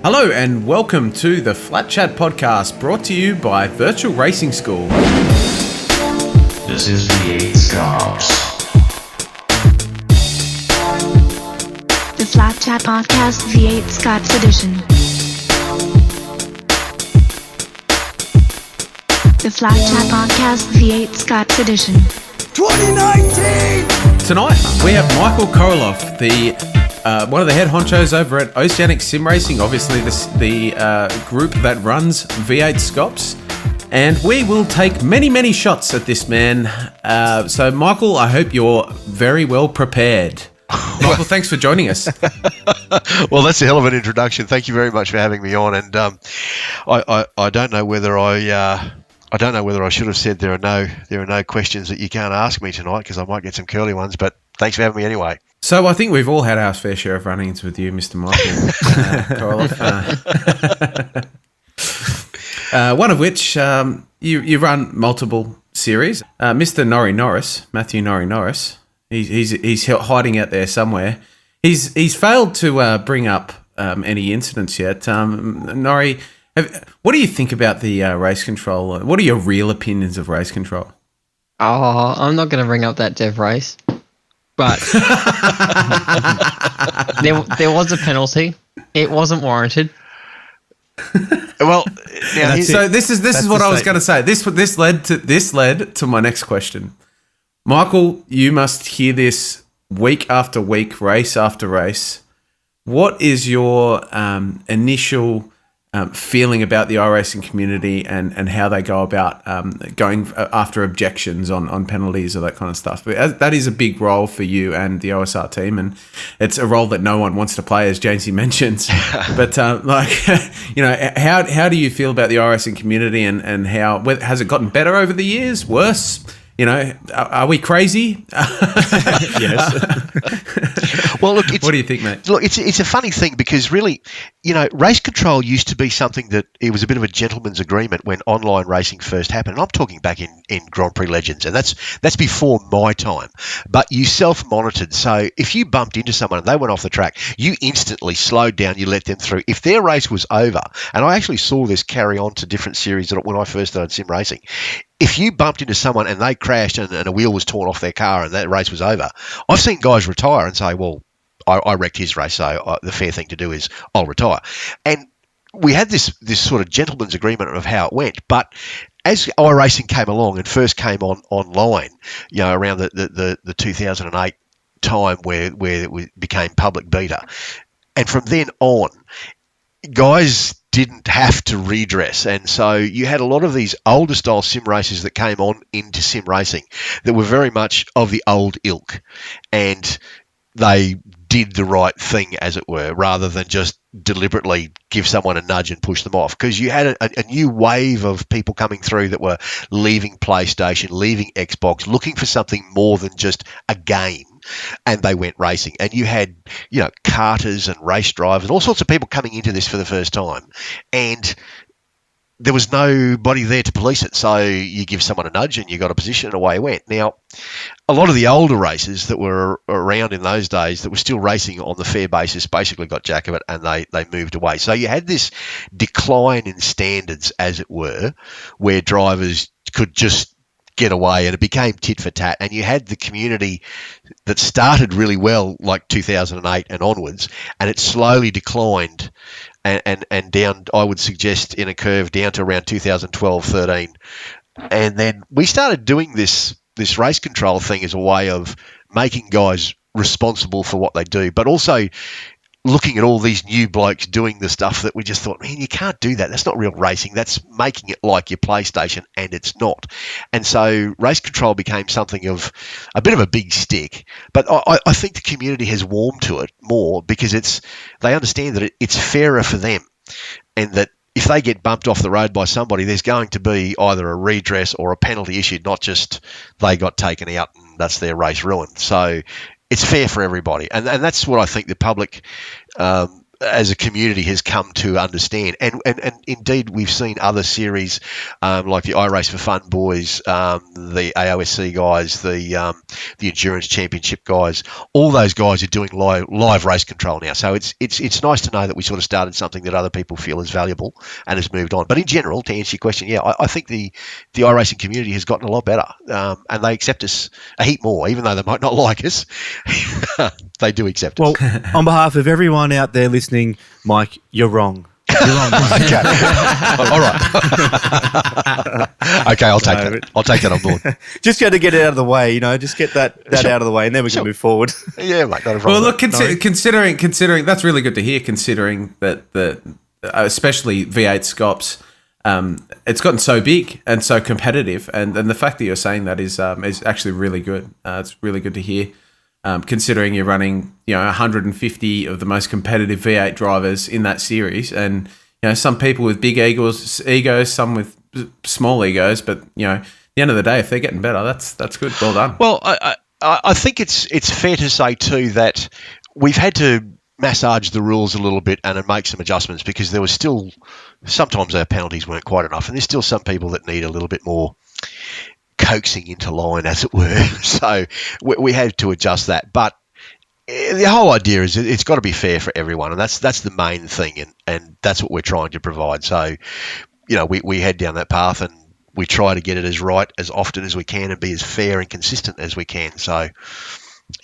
Hello and welcome to the Flatchat podcast, brought to you by Virtual Racing School. This is V8 Scotts. The Flatchat podcast V8 Scotts edition. The Flatchat podcast V8 Scotts edition. 2019! Tonight we have Michael Korelof, the one of the head honchos over at Oceanic Sim Racing, obviously the group that runs V8 Scotts. And we will take many shots at this man. So, Michael, I hope you're very well prepared. Michael, thanks for joining us. Well, that's a hell of an introduction. Thank you very much for having me on. And I don't know whether I should have said there are no questions that you can't ask me tonight, because I might get some curly ones. But thanks for having me anyway. So I think we've all had our fair share of run-ins with you, Mr. Michael Korelof. One of which you run multiple series. Mr. Matthew Norrie Norris. He's hiding out there somewhere. He's failed to bring up any incidents yet. Norrie, what do you think about the race control? What are your real opinions of race control? Oh, I'm not going to bring up that dev race, but there was a penalty. It wasn't warranted. Well, so this is what I was going to say. This led to my next question. Michael, you must hear this week after week, race after race. What is your initial feeling about the iRacing community and how they go about going after objections on penalties or that kind of stuff? But that is a big role for you and the OSR team, and it's a role that no one wants to play, as Jamesy mentions. But how do you feel about the iRacing community, and how has it gotten better over the years? Worse? Are we crazy? Yes. Well, look, what do you think, mate? Look, it's a funny thing, because really, race control used to be something that it was a bit of a gentleman's agreement when online racing first happened. And I'm talking back in Grand Prix Legends, and that's before my time. But you self-monitored, so if you bumped into someone and they went off the track, you instantly slowed down, you let them through. If their race was over, and I actually saw this carry on to different series when I first started sim racing. If you bumped into someone and they crashed and a wheel was torn off their car and that race was over, I've seen guys retire and say, well, I wrecked his race, so the fair thing to do is I'll retire. And we had this sort of gentleman's agreement of how it went. But as iRacing came along and first came online, around the 2008 time where it became public beta, and from then on, guys didn't have to redress, and so you had a lot of these older style sim races that came on into sim racing that were very much of the old ilk, and they did the right thing, as it were, rather than just deliberately give someone a nudge and push them off, because you had a new wave of people coming through that were leaving PlayStation, leaving Xbox, looking for something more than just a game, and they went racing. And you had, karters and race drivers, all sorts of people coming into this for the first time, and there was nobody there to police it. So you give someone a nudge and you got a position and away it went. Now, a lot of the older races that were around in those days that were still racing on the fair basis basically got jack of it, and they moved away. So you had this decline in standards, as it were, where drivers could just get away, and it became tit for tat. And you had the community that started really well, like 2008 and onwards, and it slowly declined and down, I would suggest, in a curve down to around 2012, 13. And then we started doing this race control thing as a way of making guys responsible for what they do, but also looking at all these new blokes doing the stuff that we just thought, man, you can't do that. That's not real racing. That's making it like your PlayStation, and it's not. And so race control became something of a bit of a big stick. But I think the community has warmed to it more, because they understand that it's fairer for them, and that if they get bumped off the road by somebody, there's going to be either a redress or a penalty issued, not just they got taken out and that's their race ruined. So it's fair for everybody, and that's what I think the public as a community has come to understand, and indeed we've seen other series like the iRace for Fun boys, the AOSC guys, the Endurance Championship guys. All those guys are doing live race control now. So it's nice to know that we sort of started something that other people feel is valuable and has moved on. But in general, to answer your question, yeah, I think the iRacing community has gotten a lot better, and they accept us a heap more, even though they might not like us. They do accept us. Well, on behalf of everyone out there listening, Mike, you're wrong. You're wrong, Mike. Okay. All right. Okay, I'll take that. I'll take that on board. Just got to get it out of the way, just get that out of the way, and then we can move forward. Yeah, mate, not a problem. Well, look, considering that's really good to hear. Considering that especially V8 Scotts, it's gotten so big and so competitive, and the fact that you're saying that is actually really good. It's really good to hear. Considering you're running, 150 of the most competitive V8 drivers in that series, and some people with big egos, some with small egos, but at the end of the day, if they're getting better, that's good. Well done. Well, I think it's fair to say too that we've had to massage the rules a little bit and make some adjustments, because there was still sometimes our penalties weren't quite enough, and there's still some people that need a little bit more coaxing into line, as it were. So we had to adjust that. But the whole idea is it's got to be fair for everyone, and that's the main thing, and that's what we're trying to provide. So, we head down that path, and we try to get it as right as often as we can and be as fair and consistent as we can. So,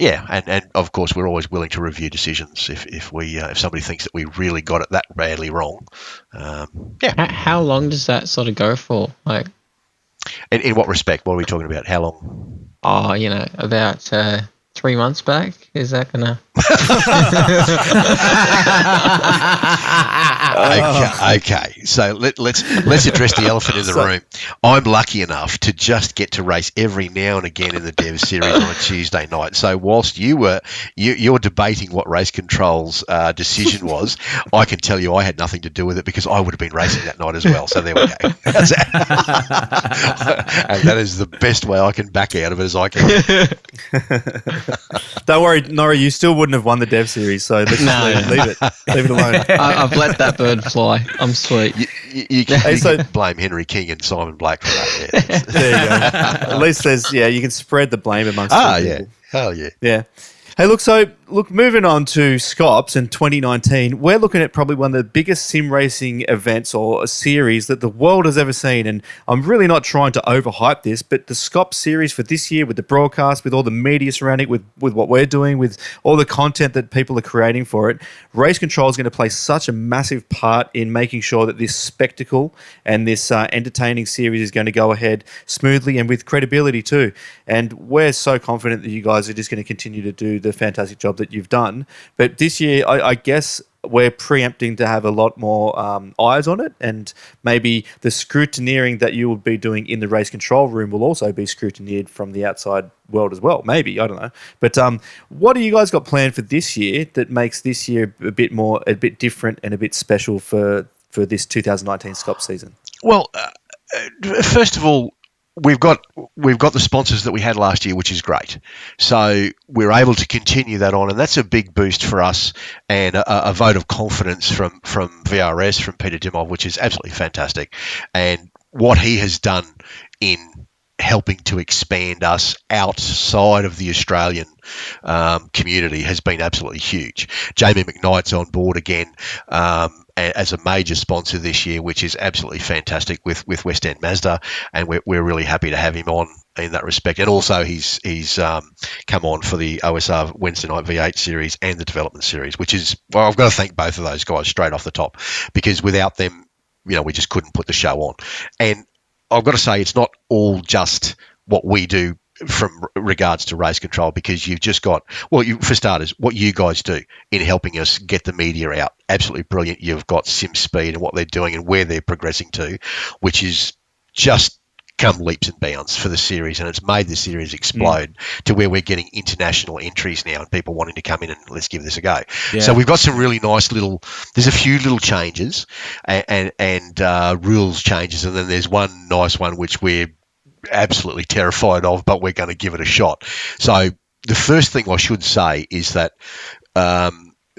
yeah, and of course we're always willing to review decisions if somebody thinks that we really got it that badly wrong. Yeah. How long does that sort of go for? Like, in what respect? What are we talking about? How long? Oh, about 3 months back. Is that gonna? Okay. So let's address the elephant in the room. I'm lucky enough to just get to race every now and again in the Dev Series on a Tuesday night. So whilst you're debating what Race Control's decision was, I can tell you I had nothing to do with it, because I would have been racing that night as well. So there we go. And that is the best way I can back out of it as I can. Don't worry, Norrie, you still wouldn't have won the Dev Series, so let's just leave it. Leave it alone. I've let that bird fly. I'm sweet. You can blame Henry King and Simon Blake for that. Yeah. There you go. At least you can spread the blame amongst people. Yeah. Hell yeah. Yeah. Hey, moving on to Scotts in 2019, we're looking at probably one of the biggest sim racing events or a series that the world has ever seen. And I'm really not trying to overhype this, but the Scotts series for this year, with the broadcast, with all the media surrounding it, with what we're doing, with all the content that people are creating for it, Racecontrol is going to play such a massive part in making sure that this spectacle and this entertaining series is going to go ahead smoothly and with credibility too. And we're so confident that you guys are just going to continue to do the fantastic job that you've done. But this year, I guess we're preempting to have a lot more eyes on it, and maybe the scrutineering that you will be doing in the race control room will also be scrutineered from the outside world as well. Maybe, I don't know. But what do you guys got planned for this year that makes this year a bit different and a bit special for this 2019 Scotts season? Well, first of all, we've got the sponsors that we had last year, which is great. So we're able to continue that on, and that's a big boost for us, and a vote of confidence from VRS, from Peter Dimov, which is absolutely fantastic. And what he has done in helping to expand us outside of the Australian community has been absolutely huge. Jamie McKnight's on board again as a major sponsor this year, which is absolutely fantastic with West End Mazda, and we're really happy to have him on in that respect. And also he's come on for the OSR Wednesday Night V8 series and the development series, which is, well, I've got to thank both of those guys straight off the top, because without them, we just couldn't put the show on. And I've got to say, it's not all just what we do from regards to race control, because you've just got, for starters, what you guys do in helping us get the media out. Absolutely brilliant. You've got SimSpeed and what they're doing and where they're progressing to, which is just come leaps and bounds for the series, and it's made the series explode to where we're getting international entries now and people wanting to come in and let's give this a go. Yeah. So we've got some really nice there's a few little changes and rules changes, and then there's one nice one which we're absolutely terrified of, but we're going to give it a shot. So the first thing I should say is that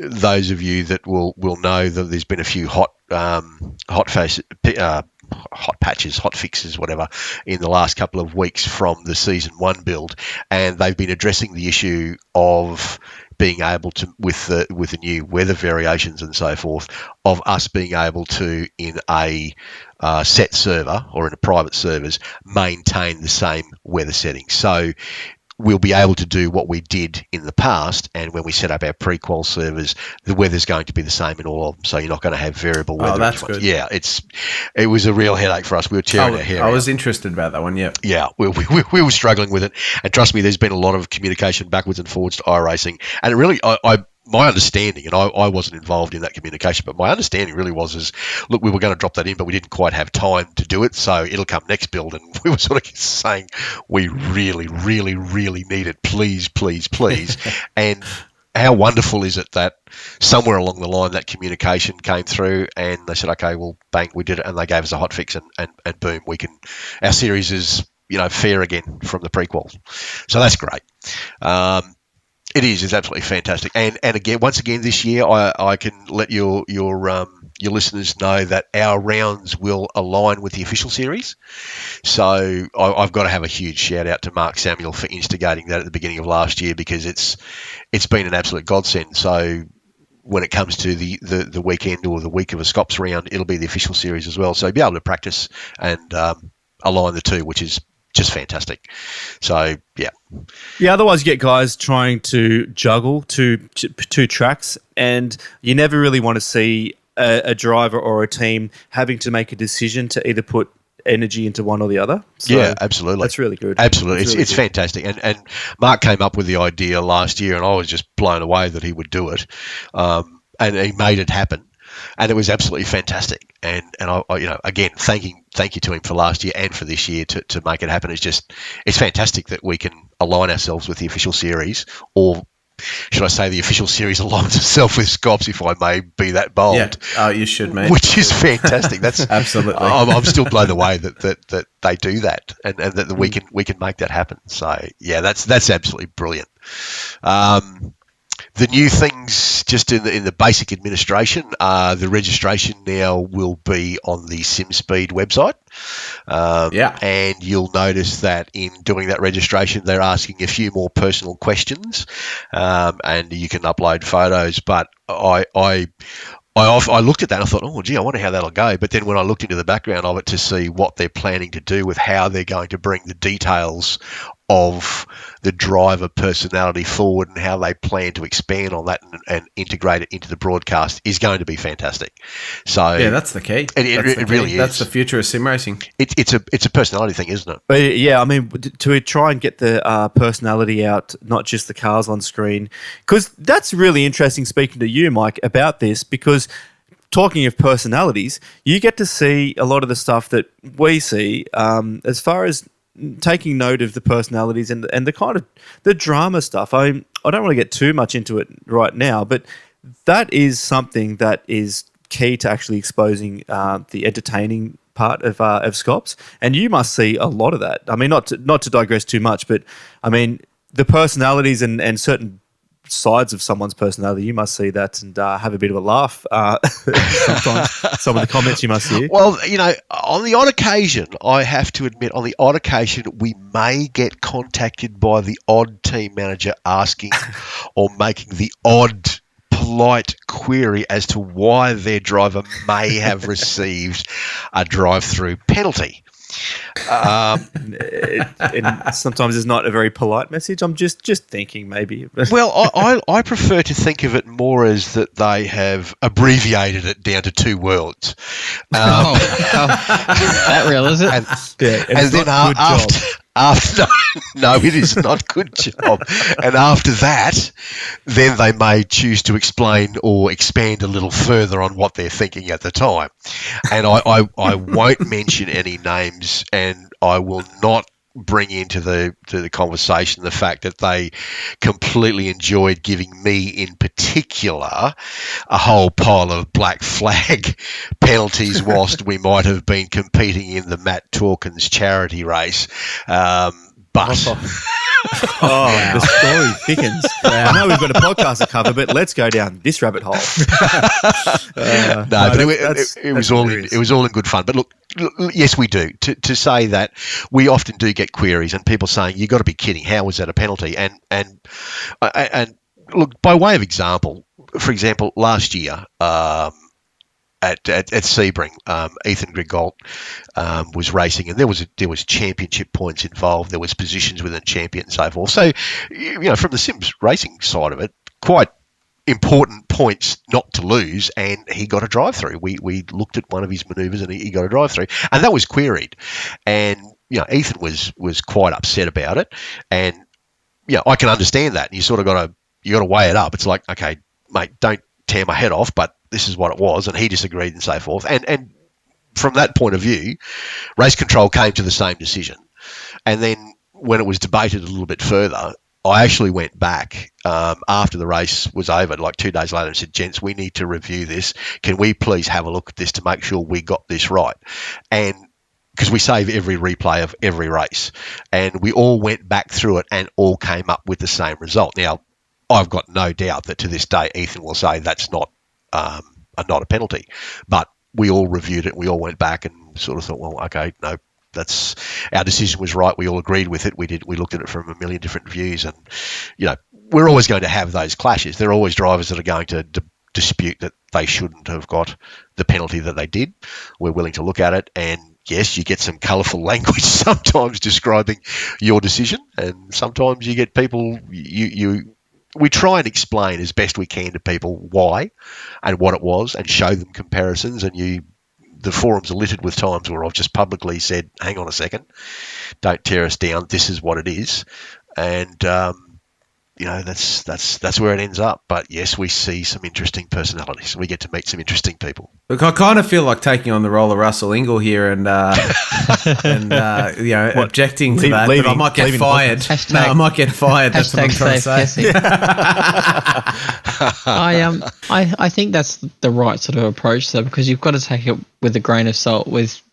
those of you that will know that there's been a few hot patches, hot fixes, whatever, in the last couple of weeks from the Season 1 build, and they've been addressing the issue of being able to, with the new weather variations and so forth, of us being able to, in a set server or in a private servers, maintain the same weather settings. So we'll be able to do what we did in the past, and when we set up our pre-qual servers, the weather's going to be the same in all of them, so you're not going to have variable weather. Oh, that's good. Yeah, it was a real headache for us. We were tearing our hair out. I was interested about that one, yeah. Yeah, we were struggling with it, and trust me, there's been a lot of communication backwards and forwards to iRacing, and it really, my understanding, and I wasn't involved in that communication, but my understanding really was, look, we were going to drop that in, but we didn't quite have time to do it, so it'll come next build. And we were sort of saying, we really, really, really need it. Please, please, please. And how wonderful is it that somewhere along the line that communication came through and they said, okay, well, bang, we did it, and they gave us a hot fix, and boom, our series is, fair again from the prequel. So that's great. It's absolutely fantastic, and again, once again this year, I can let your listeners know that our rounds will align with the official series. So I've got to have a huge shout out to Mark Samuel for instigating that at the beginning of last year, because it's been an absolute godsend. So when it comes to the weekend or the week of a Scotts round, it'll be the official series as well. So you'll be able to practice and align the two, which is just fantastic. So yeah. Otherwise you get guys trying to juggle two tracks, and you never really want to see a driver or a team having to make a decision to either put energy into one or the other. So yeah, absolutely. That's really good. Absolutely. Really it's fantastic. And Mark came up with the idea last year, and I was just blown away that he would do it. And he made it happen. And it was absolutely fantastic. And I again, thank you to him for last year and for this year to make it happen. It's fantastic that we can align ourselves with the official series, or should I say the official series aligns itself with Scotts, if I may be that bold. Yeah, you should, mate. Which is fantastic. That's absolutely. I'm still blown away that they do that, and that we can make that happen. So yeah, that's absolutely brilliant. The new things, just in the basic administration, the registration now will be on the SimSpeed website. And you'll notice that in doing that registration, they're asking a few more personal questions, and you can upload photos. But I looked at that and I thought, oh, gee, I wonder how that'll go. But then when I looked into the background of it to see what they're planning to do with how they're going to bring the details of the driver personality forward and how they plan to expand on that and integrate it into the broadcast is going to be fantastic. So yeah, that's the key. It really is. That's the future of sim racing. It's a personality thing, isn't it? But yeah, I mean, to try and get the personality out, not just the cars on screen, because that's really interesting. Speaking to you, Mike, about this, because talking of personalities, you get to see a lot of the stuff that we see as far as taking note of the personalities and the kind of the drama stuff. I don't want to get too much into it right now, but that is something that is key to actually exposing the entertaining part of Scotts, and you must see a lot of that. I mean, not to digress too much, but I mean the personalities and certain sides of someone's personality, you must see that and have a bit of a laugh sometimes. Some of the comments you must hear. Well, on the odd occasion, I have to admit, on the odd occasion, we may get contacted by the odd team manager asking or making the odd polite query as to why their driver may have received a drive-through penalty. And sometimes it's not a very polite message. I'm just thinking maybe. Well, I prefer to think of it more as that they have abbreviated it down to 2 words. That real, is it? And then after no, it is not good job. And after that, then they may choose to explain or expand a little further on what they're thinking at the time. And I won't mention any names, and I will not bring into the conversation the fact that they completely enjoyed giving me in particular a whole pile of black flag penalties whilst we might have been competing in the Matt Torkins charity race. But The story thickens. I know we've got a podcast to cover, but let's go down this rabbit hole. It was all in good fun. But look, yes, we do. To say that, we often do get queries and people saying, "You got to be kidding! How was that a penalty?" And look, by way of example, for example, last year. At Sebring, Ethan Grigault was racing, and there was championship points involved. There was positions within champion and so forth. So, from the Sims racing side of it, quite important points not to lose. And he got a drive through. We looked at one of his manoeuvres, and he got a drive through, and that was queried. And Ethan was quite upset about it. And I can understand that. You sort of got to weigh it up. It's like, okay, mate, don't tear my head off, but this is what it was, and he disagreed and so forth. And from that point of view, Racecontrol came to the same decision. And then when it was debated a little bit further, I actually went back after the race was over, like 2 days later, and said, "Gents, we need to review this. Can we please have a look at this to make sure we got this right?" And because we save every replay of every race, and we all went back through it and all came up with the same result. Now, I've got no doubt that to this day, Ethan will say that's not a penalty, but we all reviewed it. We all went back and sort of thought, well, okay, no, that's our decision was right. We all agreed with it. We looked at it from a million different views, and we're always going to have those clashes. There are always drivers that are going to dispute that they shouldn't have got the penalty that they did. We're willing to look at it, and yes, you get some colourful language sometimes describing your decision, and sometimes you get people we try and explain as best we can to people why and what it was, and show them comparisons. And the forums are littered with times where I've just publicly said, "Hang on a second, don't tear us down. This is what it is," and that's where it ends up. But yes, we see some interesting personalities. We get to meet some interesting people. Look, I kind of feel like taking on the role of Russell Ingall here and objecting to that, but I might get fired. I might get fired. That's what I'm trying to say. I think that's the right sort of approach, though, because you've got to take it with a grain of salt.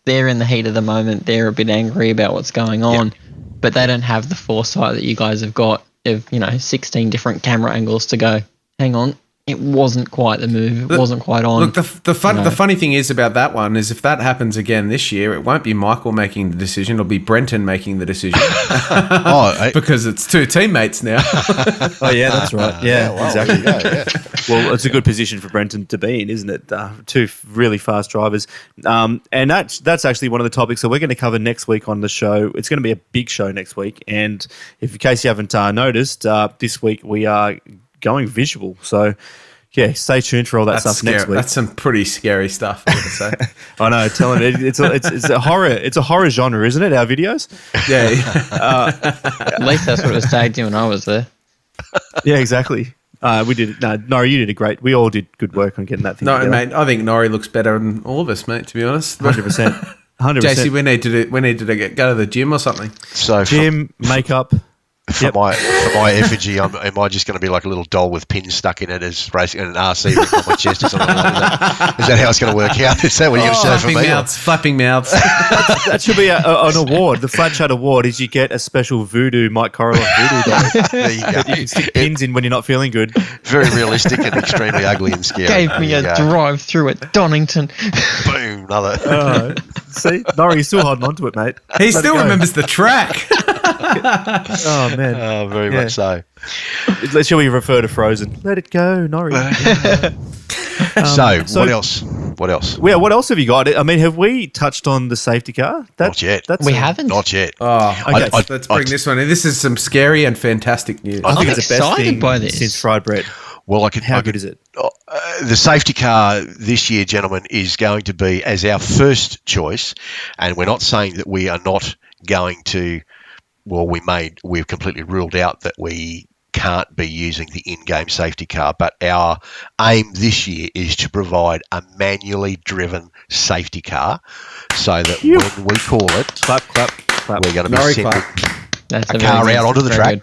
They're in the heat of the moment. They're a bit angry about what's going on, but they don't have the foresight that you guys have got of 16 different camera angles to go, hang on, it wasn't quite the move, it wasn't quite on. Look, the funny thing is about that one is if that happens again this year, it won't be Michael making the decision, it'll be Brenton making the decision. Because it's two teammates now. Oh yeah, that's right. Yeah, exactly. Well, it's a good position for Brenton to be in, isn't it? Two really fast drivers. And that's actually one of the topics that we're going to cover next week on the show. It's going to be a big show next week. And in case you haven't noticed, this week we are going visual. So, yeah, stay tuned for all that stuff next week. That's some pretty scary stuff, I would say. I know, telling it. It's a horror. It's a horror genre, isn't it? Our videos. Yeah. At least that's what it was tagged to when I was there. Yeah, exactly. We did. No, Norrie, you did great. We all did good work on getting that thing together. Mate, I think Norrie looks better than all of us, mate. To be honest, 100%. 100%. JC, we need to go to the gym or something. So gym, makeup. For my effigy, am I just going to be like a little doll with pins stuck in it as racing and an RC on my chest or something like that? Is that how it's going to work out? Is that what you're going to say for me? Flapping mouths. That should be an award. The Flatchat Award is you get a special voodoo Mike Korelof voodoo doll. There you go. You can stick pins in when you're not feeling good. Very realistic and extremely ugly and scary. Gave me a drive through at Donington. Boom, another. See, Norrie's still holding on to it, mate. He still remembers the track. Oh man! Oh, very much so. Shall we refer to Frozen? Let it go, Norrie. So what else? What else? Yeah, what else have you got? I mean, have we touched on the safety car? Not yet. We haven't. Not yet. Oh, okay. Let's bring this one in. This is some scary and fantastic news. I think I'm it's the best thing by this. since fried bread. Well, How good is it? The safety car this year, gentlemen, is going to be as our first choice, and we're not saying that we are not going to. Well, we've completely ruled out that we can't be using the in-game safety car, but our aim this year is to provide a manually driven safety car so that when we call it, clap, we're going to be sending a car out onto the track. Good.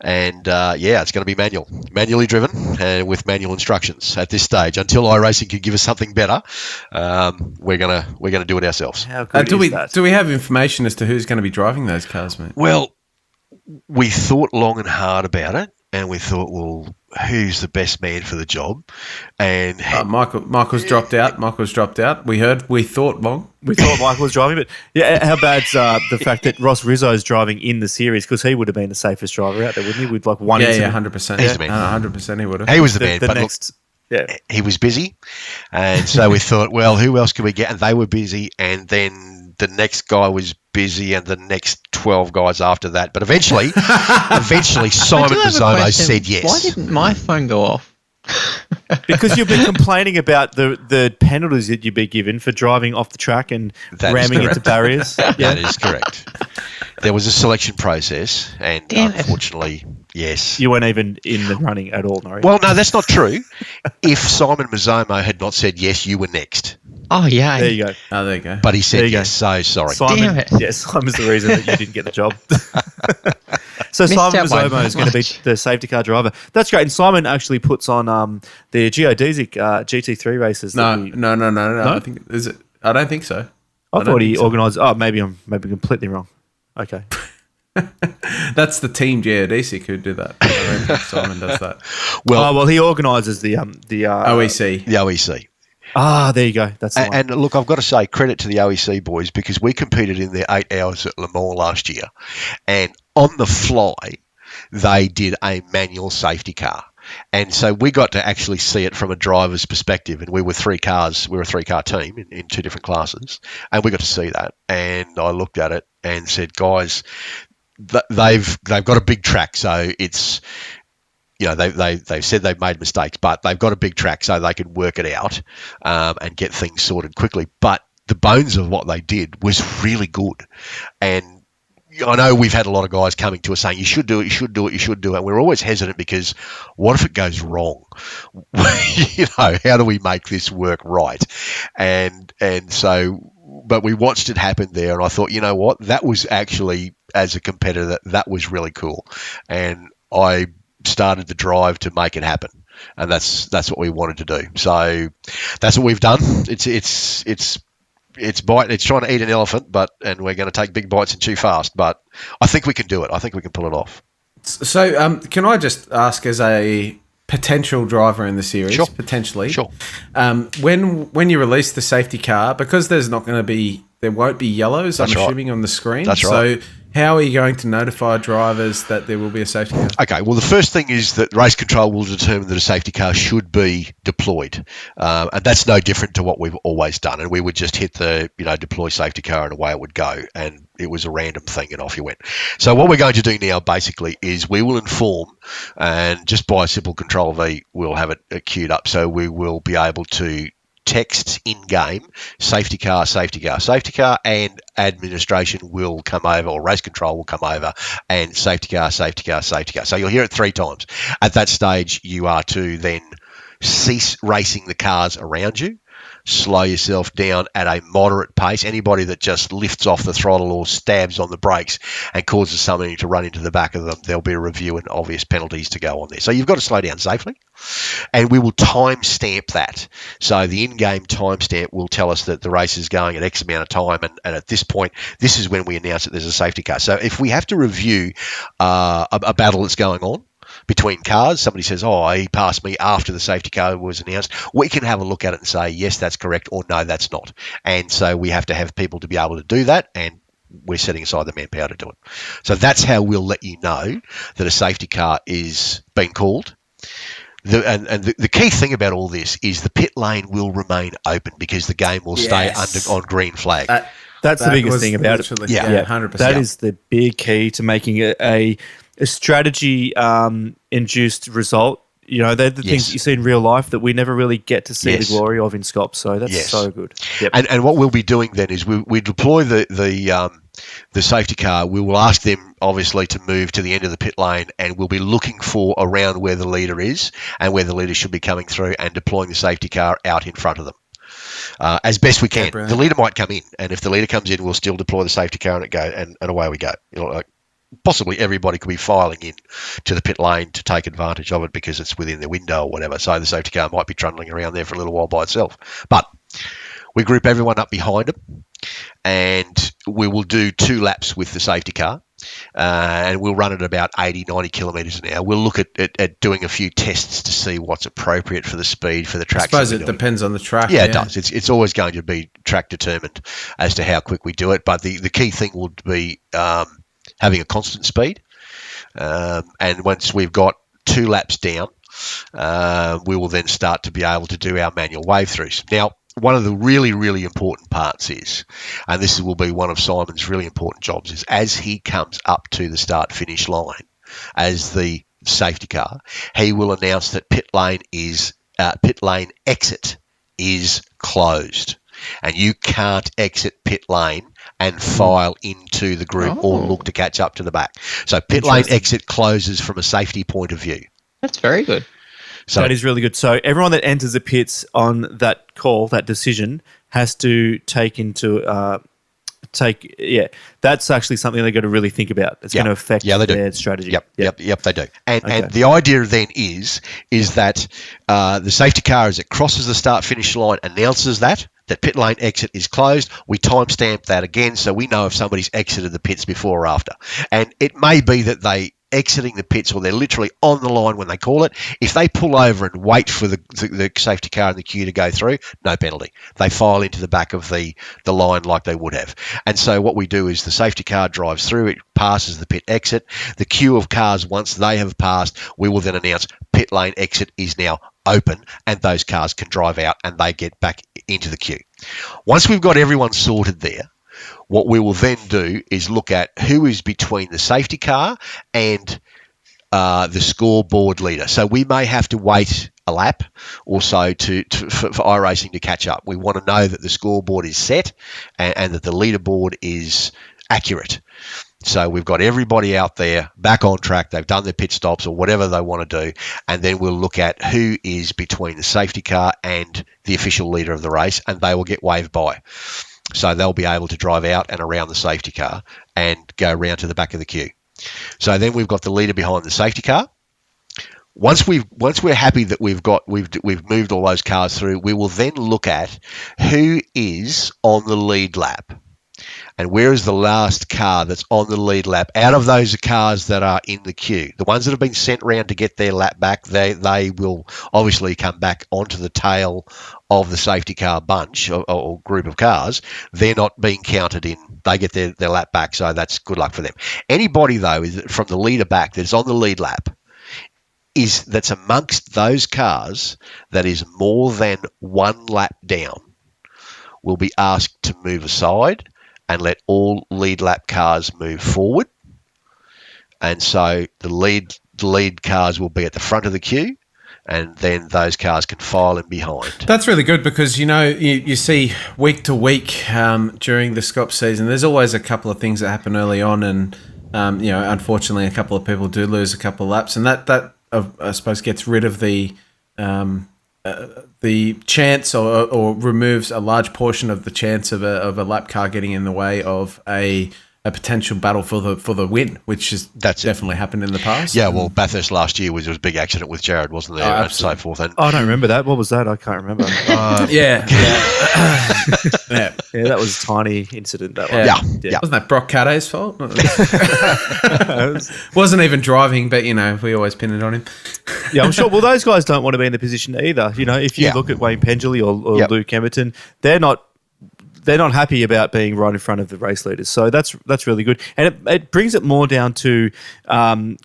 And it's going to be manually driven and with manual instructions at this stage. Until iRacing can give us something better, we're gonna do it ourselves. How good is that? Do we have information as to who's going to be driving those cars, mate? Well, we thought long and hard about it, and we thought, well, who's the best man for the job? And Michael's dropped out. We thought long. We thought Michael was driving, but yeah, how bad's the fact that Ross Rizzo's driving in the series, because he would have been the safest driver out there, wouldn't he? With like one incident. 100%. He's the man. 100% he would have. He was the man. The but next, look, he was busy, and so we thought, well, who else can we get? And they were busy, and then the next guy was busy, and the next 12 guys after that. But eventually Simon Mazzomo said yes. Why didn't my phone go off? because you've been complaining about the penalties that you've been given for driving off the track and That is ramming correct. into barriers. That is correct. There was a selection process, and Damn it. unfortunately, yes. You weren't even in the running at all, Norrie. Well, no, that's not true. If Simon Mazzomo had not said yes, you were next. Oh, yeah. there you go. Oh, there you go. But he said There you go. yes, so sorry. Simon, Damn it. yes, Simon's the reason that you didn't get the job. So Missed Simon out by Mazzomo is going to be much. the safety car driver. That's great. And Simon actually puts on the geodesic GT3 races. No. No? I think is it. I don't think so. I don't thought he think so. organised. Oh, maybe I'm completely wrong. Okay. That's the team geodesic who do that. I don't think Simon does that. Well, He organises the OEC. the OEC. There you go. That's the one. And look, I've got to say credit to the OEC boys, because we competed in their 8 hours at Le Mans last year, and on the fly, they did a manual safety car. And so we got to actually see it from a driver's perspective, and we were 3 cars. We were a 3-car team in 2 different classes, and we got to see that. And I looked at it and said, guys, they've got a big track, so it's, they've said they've made mistakes, but they've got a big track, so they can work it out and get things sorted quickly. But the bones of what they did was really good. And I know we've had a lot of guys coming to us saying, you should do it, you should do it, you should do it. And we're always hesitant, because what if it goes wrong? How do we make this work right? And so, but we watched it happen there, and I thought, you know what, that was actually, as a competitor, that was really cool. And I started the drive to make it happen, and that's what we wanted to do. So that's what we've done. It's trying to eat an elephant, and we're going to take big bites and chew fast. But I think we can do it. I think we can pull it off. So, can I just ask, as a potential driver in the series, Sure. potentially, Sure. When you release the safety car, because there won't be yellows, That's I'm right. assuming, on the screen. That's right. So, how are you going to notify drivers that there will be a safety car? Okay, well, the first thing is that Racecontrol will determine that a safety car should be deployed. And that's no different to what we've always done. And we would just hit the, deploy safety car, and away it would go. And it was a random thing, and off you went. So what we're going to do now, basically, is we will inform, and just by a simple Control V, we'll have it queued up. So we will be able to text in-game, safety car, and administration will come over, or race control will come over, and safety car. So you'll hear it 3 times. At that stage, you are to then cease racing the cars around you, slow yourself down at a moderate pace. Anybody that just lifts off the throttle or stabs on the brakes and causes somebody to run into the back of them, there'll be a review and obvious penalties to go on there. So you've got to slow down safely, and we will timestamp that. So the in-game timestamp will tell us that the race is going at X amount of time, and at this point, this is when we announce that there's a safety car. So if we have to review a battle that's going on between cars, somebody says, oh, he passed me after the safety car was announced, we can have a look at it and say, yes, that's correct, or no, that's not. And so we have to have people to be able to do that, and we're setting aside the manpower to do it. So that's how we'll let you know that a safety car is being called. The key thing about all this is the pit lane will remain open, because the game will stay on green flag. That's the biggest thing about it. Yeah, 100%. That is the big key to making it a strategy induced result. They're the things that you see in real life that we never really get to see the glory of in Scop. So that's so good. Yep. And what we'll be doing then is we deploy the safety car. We will ask them, obviously, to move to the end of the pit lane, and we'll be looking for around where the leader is and where the leader should be coming through, and deploying the safety car out in front of them. As best we can. The leader might come in, and if the leader comes in, we'll still deploy the safety car, and away we go. Possibly everybody could be filing in to the pit lane to take advantage of it because it's within their window or whatever. So the safety car might be trundling around there for a little while by itself. But we group everyone up behind them, and we will do 2 laps with the safety car. and we'll run at about 80, 90 kilometres an hour. We'll look at doing a few tests to see what's appropriate for the speed for the I track. suppose it depends on the track. Yeah, it does. It's always going to be track determined as to how quick we do it. But the key thing would be having a constant speed. And once we've got 2 laps down, we will then start to be able to do our manual wave throughs. Now, one of the really, really important parts is, and this will be one of Simon's really important jobs, is as he comes up to the start-finish line as the safety car, he will announce that pit lane exit is closed, and you can't exit pit lane and file into the group or look to catch up to the back. So pit lane exit closes from a safety point of view. That's very good. So that is really good. So everyone that enters the pits on that call, that decision, has to take into that's actually something they've got to really think about. It's going to affect their strategy. Yep, they do. And the idea then is that the safety car, as it crosses the start-finish line, announces that pit lane exit is closed. We timestamp that again so we know if somebody's exited the pits before or after. And it may be that they exiting the pits or they're literally on the line when they call it. If they pull over and wait for the safety car in the queue to go through, no penalty. They file into the back of the line like they would have. And so what we do is the safety car drives through, it passes the pit exit. The queue of cars, once they have passed, we will then announce pit lane exit is now open, and those cars can drive out and they get back into the queue. Once we've got everyone sorted there, what we will then do is look at who is between the safety car and the scoreboard leader. So we may have to wait a lap or so for iRacing to catch up. We want to know that the scoreboard is set and that the leaderboard is accurate. So we've got everybody out there back on track. They've done their pit stops or whatever they want to do. And then we'll look at who is between the safety car and the official leader of the race, and they will get waved by. So they'll be able to drive out and around the safety car and go round to the back of the queue. So then we've got the leader behind the safety car. Once we're happy that we've moved all those cars through, we will then look at who is on the lead lap. And where is the last car that's on the lead lap out of those cars that are in the queue? The ones that have been sent round to get their lap back, they will obviously come back onto the tail of the safety car bunch or group of cars. They're not being counted in. They get their lap back, so that's good luck for them. Anybody, though, from the leader back that's on the lead lap, that's amongst those cars that is more than 1 lap down, will be asked to move aside and let all lead lap cars move forward. And so the lead cars will be at the front of the queue, and then those cars can file in behind. That's really good because, you see week to week during the Scotts season, there's always a couple of things that happen early on, and, unfortunately a couple of people do lose a couple of laps, and that I suppose gets rid of the chance or removes a large portion of the chance of a lap car getting in the way of a potential battle for the win, which that's definitely happened in the past. Yeah, well, Bathurst last year was a big accident with Jared, wasn't there, and so forth. And I don't remember that. What was that? I can't remember. Yeah, that was a tiny incident. That one. Yeah. Wasn't that Brock Caday's fault? Wasn't even driving, but we always pin it on him. Yeah, I'm sure. Well, those guys don't want to be in the position either. If you look at Wayne Pendley or Luke Emerton, they're not happy about being right in front of the race leaders. So that's really good. And it brings it more down to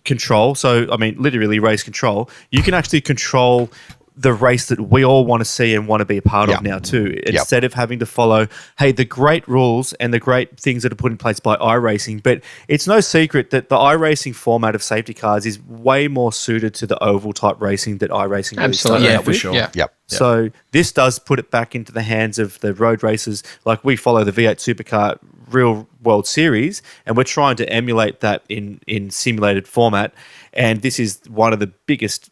control. So, I mean, literally race control. You can actually control the race that we all want to see and want to be a part of now too, instead of having to follow, the great rules and the great things that are put in place by iRacing. But it's no secret that the iRacing format of safety cars is way more suited to the oval type racing that iRacing really started out with. Sure. Yep. So this does put it back into the hands of the road racers. Like we follow the V8 Supercar Real World Series, and we're trying to emulate that in simulated format. And this is one of the biggest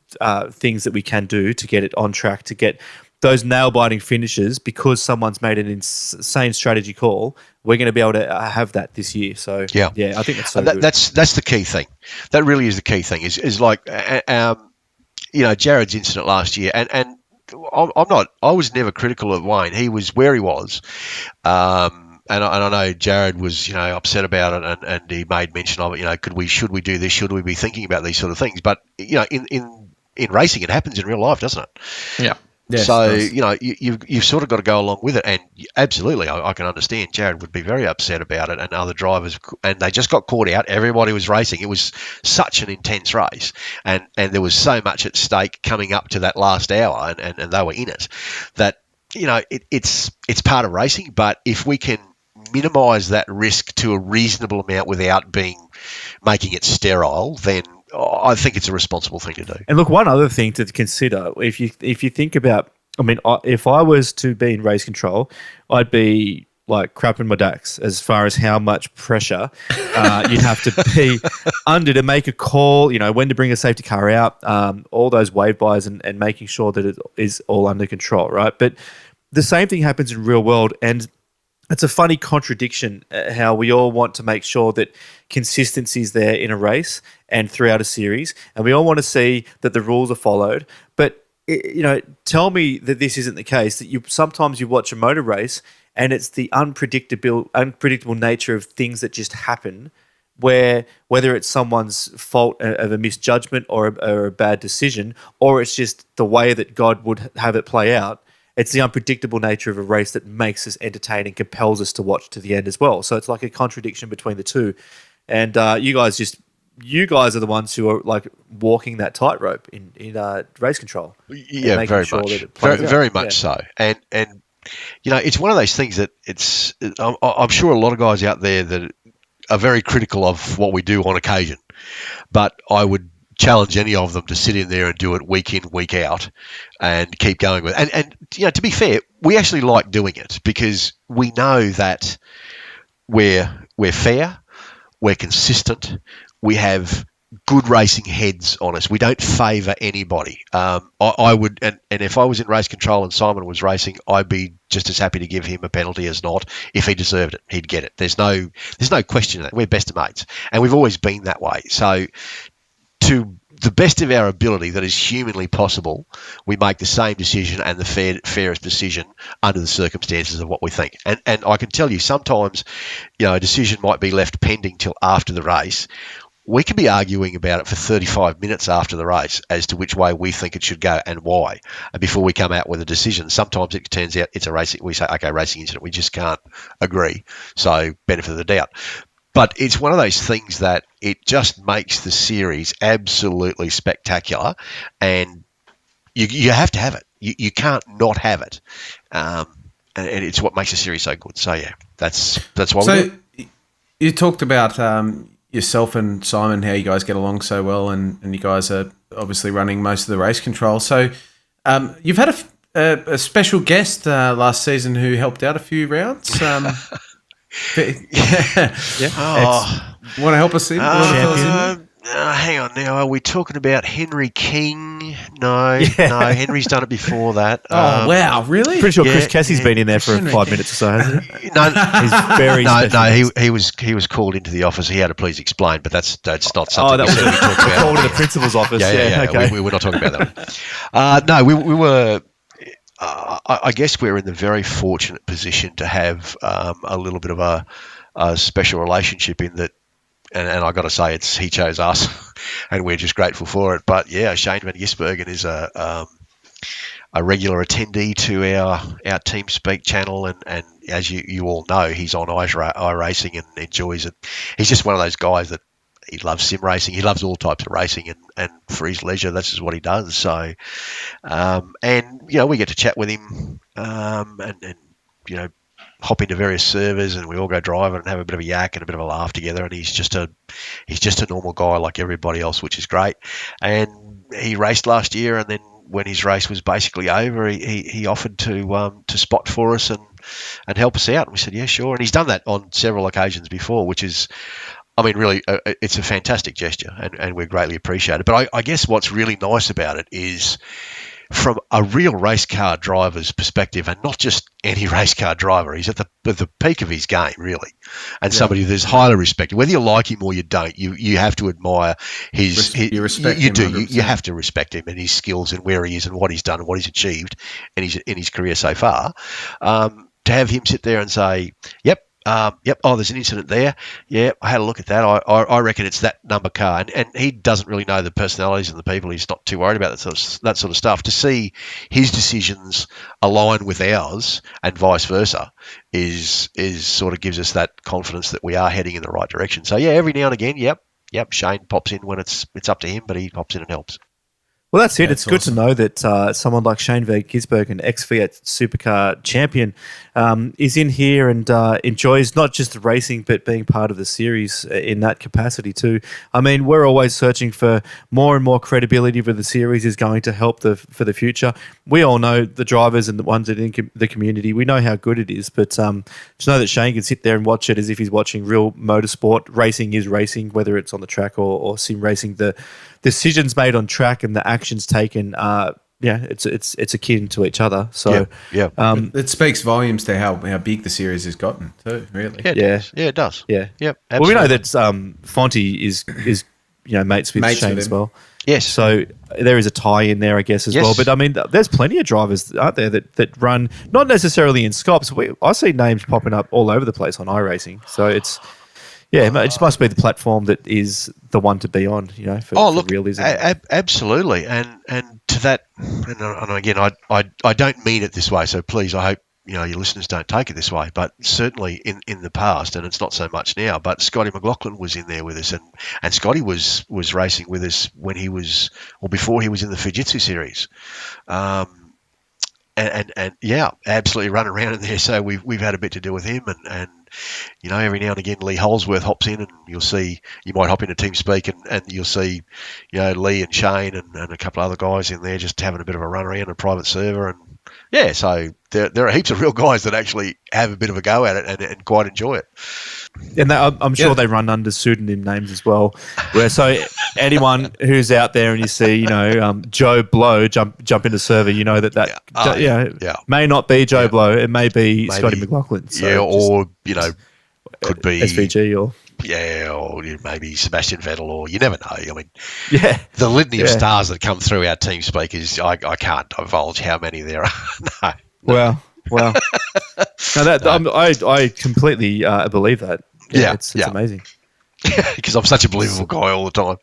things that we can do to get it on track, to get those nail-biting finishes, because someone's made an insane strategy call. We're going to be able to have that this year. So, I think that's so good. That's the key thing. That really is the key thing, is like, Jared's incident last year, and I was never critical of Wayne. He was where he was. I know Jared was, upset about it, and he made mention of it. Should we do this? Should we be thinking about these sort of things? But in racing, it happens in real life, doesn't it? Yeah. Yes, So it does. you've sort of got to go along with it, and absolutely, I can understand Jared would be very upset about it, and other drivers, and they just got caught out. Everybody was racing; it was such an intense race, and there was so much at stake coming up to that last hour, and they were in it. That it's part of racing, but if we can minimise that risk to a reasonable amount without making it sterile, then I think it's a responsible thing to do. And look, one other thing to consider, if you think about, if I was to be in race control, I'd be like crapping my dacks as far as how much pressure you'd have to be under to make a call, when to bring a safety car out, all those wave bys and making sure that it is all under control, right? But the same thing happens in real world, and it's a funny contradiction how we all want to make sure that consistency is there in a race and throughout a series, and we all want to see that the rules are followed. But tell me that this isn't the case. That sometimes you watch a motor race and it's the unpredictable nature of things that just happen, where whether it's someone's fault of a misjudgment or a bad decision, or it's just the way that God would have it play out. It's the unpredictable nature of a race that makes us entertain and compels us to watch to the end as well. So it's like a contradiction between the two. And you guys are the ones who are like walking that tightrope in race control. Yeah, very much. Very much so. And it's one of those things that I'm sure a lot of guys out there that are very critical of what we do on occasion, but I would challenge any of them to sit in there and do it week in, week out and keep going with it. And to be fair, we actually like doing it because we know that we're fair, we're consistent, we have good racing heads on us. We don't favour anybody. I would, and if I was in race control and Simon was racing, I'd be just as happy to give him a penalty as not. If he deserved it, he'd get it. There's no question of that. We're best of mates, and we've always been that way. So to the best of our ability that is humanly possible, we make the same decision and the fairest decision under the circumstances of what we think. And I can tell you sometimes, a decision might be left pending till after the race. We can be arguing about it for 35 minutes after the race as to which way we think it should go and why, and before we come out with a decision. Sometimes it turns out it's a racing. We say, okay, racing incident. We just can't agree. So benefit of the doubt. But it's one of those things that it just makes the series absolutely spectacular, and you have to have it. You can't not have it, and it's what makes the series so good. So yeah, that's why we do it. You talked about yourself and Simon, how you guys get along so well, and you guys are obviously running most of the race control. So you've had a special guest last season who helped out a few rounds. Yeah. Want to help us in? Hang on now. Are we talking about Henry King? No, Henry's done it before that. Wow, really? Pretty sure Chris Cassie's been in there for 5 minutes or so, hasn't he? No, he's very he was called into the office. He had to please explain, but that's not something. Oh, that was we talked about. Called to the principal's office. Yeah. Okay. We're not talking about that. No, we were. I guess we're in the very fortunate position to have a little bit of a special relationship in that, and I got to say, he chose us, and we're just grateful for it. But yeah, Shane van Gisbergen is a regular attendee to our Teamspeak channel, and as you all know, he's on iRacing and enjoys it. He's just one of those guys that he loves sim racing. He loves all types of racing, and for his leisure, that's just what he does. So, and we get to chat with him, and hop into various servers, and we all go driving and have a bit of a yak and a bit of a laugh together. And he's just a normal guy like everybody else, which is great. And he raced last year, and then when his race was basically over, he offered to spot for us and help us out. And we said, yeah, sure. And he's done that on several occasions before, which is, really, it's a fantastic gesture, and we're greatly appreciated. But I guess what's really nice about it is, from a real race car driver's perspective, and not just any race car driver, he's at the peak of his game, really, and somebody that's highly respected. Whether you like him or you don't, you have to admire his. You respect him. You do. You have to respect him and his skills and where he is and what he's done and what he's achieved in his career so far. To have him sit there and say, "Yep, Yep. Oh, there's an incident there. Yeah, I had a look at that. I reckon it's that number car, and he doesn't really know the personalities of the people. He's not too worried about that sort of stuff. To see his decisions align with ours and vice versa is sort of gives us that confidence that we are heading in the right direction. So yeah, every now and again, yep. Shane pops in when it's up to him, but he pops in and helps. Well, that's it. Yeah, it's good awesome. to know that someone like Shane Van Gisbergen, an ex-Fiat supercar champion, is in here and enjoys not just the racing but being part of the series in that capacity too. I mean, we're always searching for more and more credibility for the series is going to help for the future. We all know the drivers and the ones that are in the community. We know how good it is, but to know that Shane can sit there and watch it as if he's watching real motorsport. Racing is racing, whether it's on the track or sim racing. The decisions made on track and the actions taken it's akin to each other. So It speaks volumes to how big the series has gotten too, really. It does. Yeah. Yep. Well, we know absolutely. that Fonty is mates with Shane with as him. well. Yes. So there is a tie in there, I guess, as Yes. well. But I mean, there's plenty of drivers out there that run not necessarily in Scops. I see names popping up all over the place on iRacing. So it's it just must be the platform that is the one to be on, for realism. Absolutely. And to that, and again, I don't mean it this way, so please, I hope your listeners don't take it this way, but certainly in the past, and it's not so much now, but Scotty McLaughlin was in there with us, and Scotty was racing with us when he was, or before he was in the Fujitsu series. And absolutely run around in there. So we've had a bit to do with him, and every now and again Lee Holsworth hops in, and you might hop into Teamspeak, and you'll see Lee and Shane and a couple of other guys in there just having a bit of a run around a private server, and so there are heaps of real guys that actually have a bit of a go at it and quite enjoy it. And I'm sure they run under pseudonym names as well. So anyone who's out there and you see, Joe Blow jump into server, that may not be Joe Blow. It may be Scotty McLaughlin. So could be SVG or maybe Sebastian Vettel, or you never know. I mean, the litany of stars that come through our Teamspeak is I can't divulge how many there are. No. Well, no, I completely believe that. It's amazing. Because I'm such a believable guy all the time.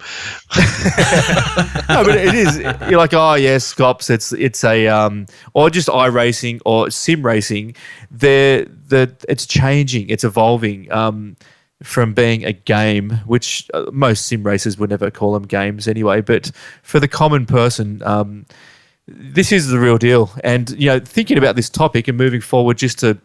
No, but it is. You're like, oh yes, Scops. It's a or just iRacing or sim racing. It's changing. It's evolving. From being a game, which most sim racers would never call them games anyway, but for the common person, this is the real deal. And, thinking about this topic and moving forward just to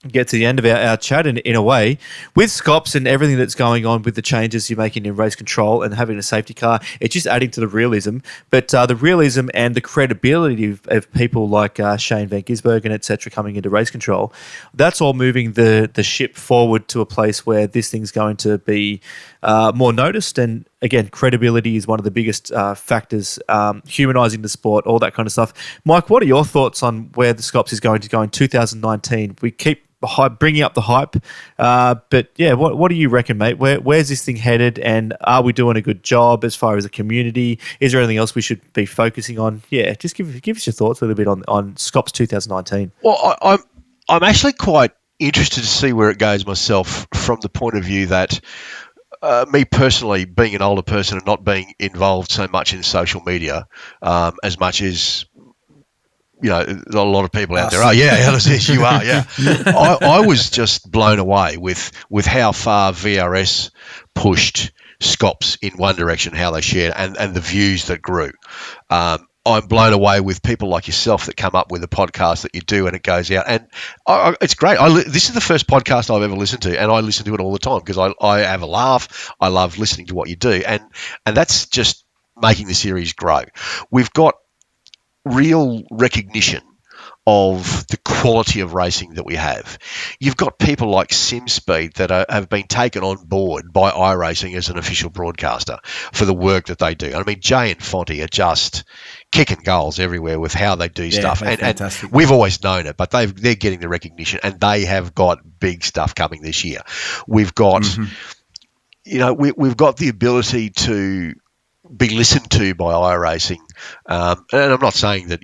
get to the end of our chat in a way, with Scops and everything that's going on with the changes you're making in race control and having a safety car, it's just adding to the realism. But the realism and the credibility of people like Shane Van Gisbergen, et cetera, coming into race control, that's all moving the ship forward to a place where this thing's going to be more noticed. And again, credibility is one of the biggest factors, humanising the sport, all that kind of stuff. Mike, what are your thoughts on where the Scops is going to go in 2019? We keep bringing up the hype, but what do you reckon, mate? Where's this thing headed, and are we doing a good job as far as a community? Is there anything else we should be focusing on? Just give us your thoughts a little bit on Scops 2019. Well, I'm actually quite interested to see where it goes myself, from the point of view that me personally, being an older person and not being involved so much in social media, as much as a lot of people out there. Oh yeah, yes, you are. Yeah, I was just blown away with how far VRS pushed Scops in one direction, how they shared, and the views that grew. I'm blown away with people like yourself that come up with a podcast that you do, and it goes out, and it's great. This is the first podcast I've ever listened to, and I listen to it all the time because I have a laugh. I love listening to what you do, and that's just making the series grow. We've got real recognition of the quality of racing that we have. You've got people like SimSpeed that have been taken on board by iRacing as an official broadcaster for the work that they do. I mean, Jay and Fonty are just kicking goals everywhere with how they do stuff. And we've always known it, but they're getting the recognition, and they have got big stuff coming this year. We've got, we've got the ability to be listened to by iRacing. And I'm not saying that,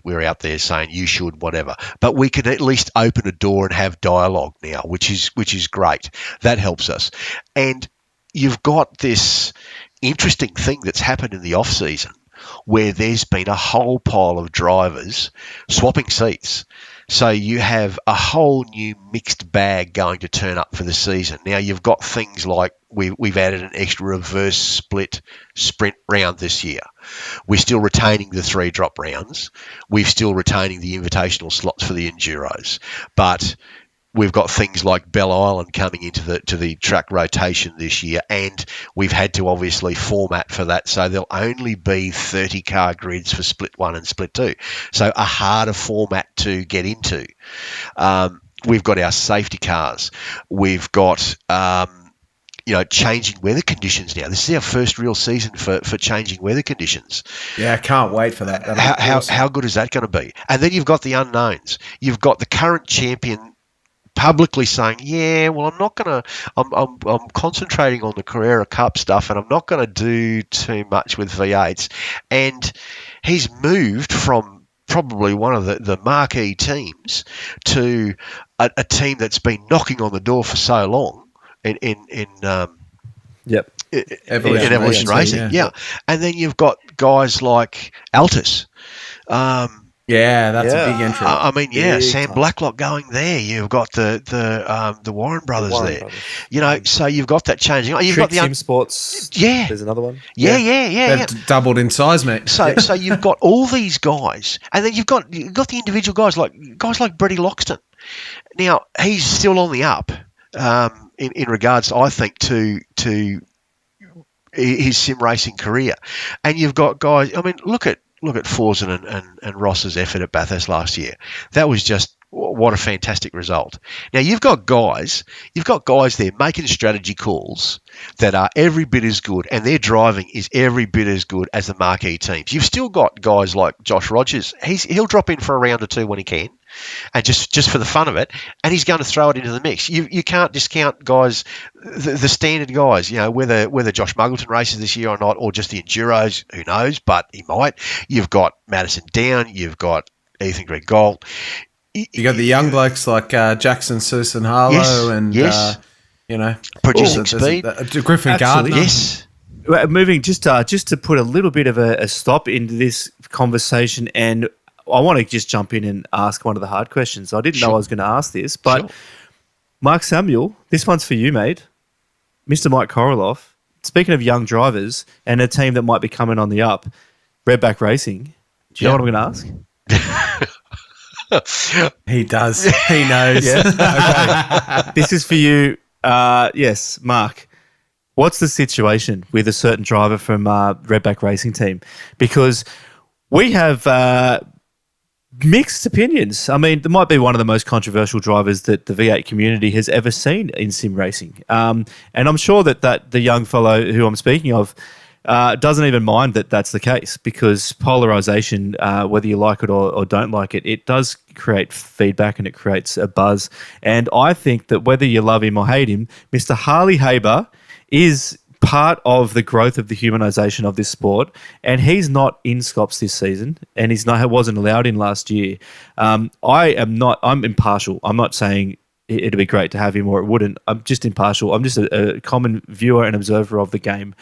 we're out there saying you should, whatever, but we can at least open a door and have dialogue now, which is great. That helps us. And you've got this interesting thing that's happened in the off season where there's been a whole pile of drivers swapping seats. So you have a whole new mixed bag going to turn up for the season. Now you've got things like we've added an extra reverse split sprint round this year. We're still retaining the 3 drop rounds. We're still retaining the invitational slots for the Enduros. But we've got things like Bell Island coming into the track rotation this year, and we've had to obviously format for that, so there'll only be 30-car grids for Split 1 and Split 2. So a harder format to get into. We've got our safety cars. We've got changing weather conditions now. This is our first real season for changing weather conditions. Yeah, I can't wait for that. How good is that going to be? And then you've got the unknowns. You've got the current champion publicly saying, I'm concentrating on the Carrera Cup stuff and I'm not going to do too much with V8s. And he's moved from probably one of the marquee teams to a team that's been knocking on the door for so long in Evolution Racing. Yeah. And then you've got guys like Altus. That's a big entry. Sam Blacklock going there. You've got the Warren brothers there. So you've got that changing. You've got the Team Sports. Yeah, there's another one. Yeah. They've doubled in size, mate. So you've got all these guys, and then you've got the individual guys like Bretty Loxton. Now he's still on the up in regards, I think, to his sim racing career, and you've got guys. I mean, look at Forsen and Ross's effort at Bathurst last year. That was just what a fantastic result. Now you've got guys there making strategy calls that are every bit as good, and their driving is every bit as good as the marquee teams. You've still got guys like Josh Rogers. He'll drop in for a round or two when he can, and just for the fun of it, and he's going to throw it into the mix. You can't discount guys, the standard guys. Whether Josh Muggleton races this year or not, or just the Enduros, who knows? But he might. You've got Madison Down. You've got Ethan Greg Gold. You got the young blokes like Jackson Susan Harlow producing speed. Griffin Gardner. Yes. Moving just to put a little bit of a stop into this conversation, and I want to just jump in and ask one of the hard questions. I didn't know I was going to ask this, but Mark Samuel, this one's for you, mate. Mr. Mike Korelof, speaking of young drivers and a team that might be coming on the up, Redback Racing, do you know what I'm going to ask? He does. He knows. Okay. This is for you. Yes, Mark. What's the situation with a certain driver from Redback Racing Team? Because we have mixed opinions. I mean, there might be one of the most controversial drivers that the V8 community has ever seen in sim racing. And I'm sure that the young fellow who I'm speaking of doesn't even mind that that's the case, because polarization, whether you like it or don't like it, it does create feedback and it creates a buzz. And I think that whether you love him or hate him, Mr. Harley Hebert is part of the growth of the humanization of this sport, and he's not in Scotts this season, and wasn't allowed in last year. I'm impartial. I'm not saying it'd be great to have him or it wouldn't. I'm just impartial. I'm just a common viewer and observer of the game.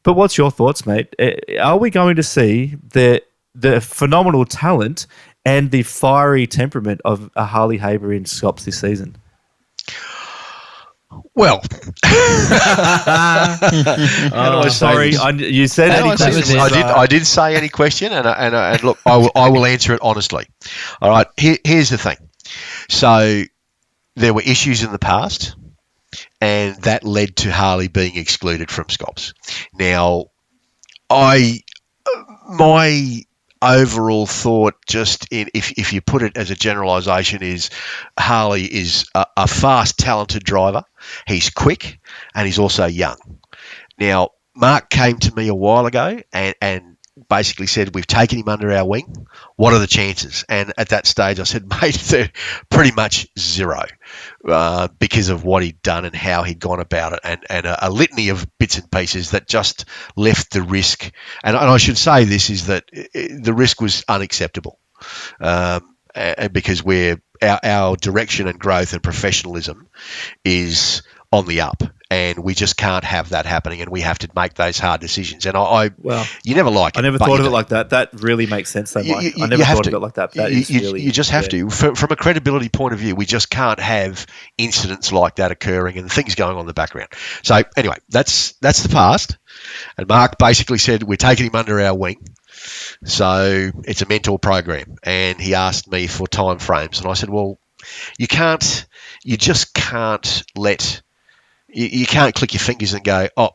But what's your thoughts, mate? Are we going to see the phenomenal talent and the fiery temperament of a Harley Hebert in Scotts this season? Well, sorry, you said any question. I did say any question, and look, I will answer it honestly. All right, here's the thing. So there were issues in the past, and that led to Harley being excluded from Scotts. Now, my overall thought, if you put it as a generalisation, is Harley is a fast, talented driver. He's quick, and he's also young. Now, Mark came to me a while ago and basically said, we've taken him under our wing. What are the chances? And at that stage, I said, mate, they're pretty much zero. because of what he'd done and how he'd gone about it, and a litany of bits and pieces that just left the risk. And I should say this is that the risk was unacceptable, because our direction and growth and professionalism is on the up, and we just can't have that happening, and we have to make those hard decisions. And you never like it. I never thought of it like that. That really makes sense, though, Mike. I never thought of it like that. You just have to. From a credibility point of view, we just can't have incidents like that occurring and things going on in the background. So anyway, that's the past. And Mark basically said, we're taking him under our wing. So it's a mentor program. And he asked me for time frames. And I said, well, you just can't let... You can't click your fingers and go, oh,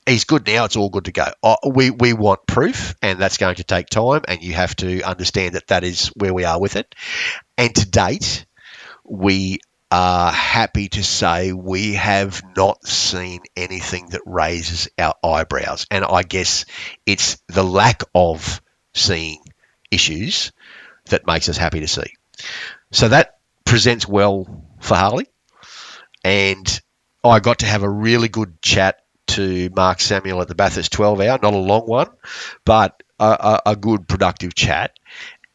he's good now, it's all good to go. Oh, we want proof, and that's going to take time, and you have to understand that is where we are with it. And to date, we are happy to say we have not seen anything that raises our eyebrows. And I guess it's the lack of seeing issues that makes us happy to see. So that presents well for Harley. And I got to have a really good chat to Mark Samuel at the Bathurst 12 hour, not a long one, but a good productive chat.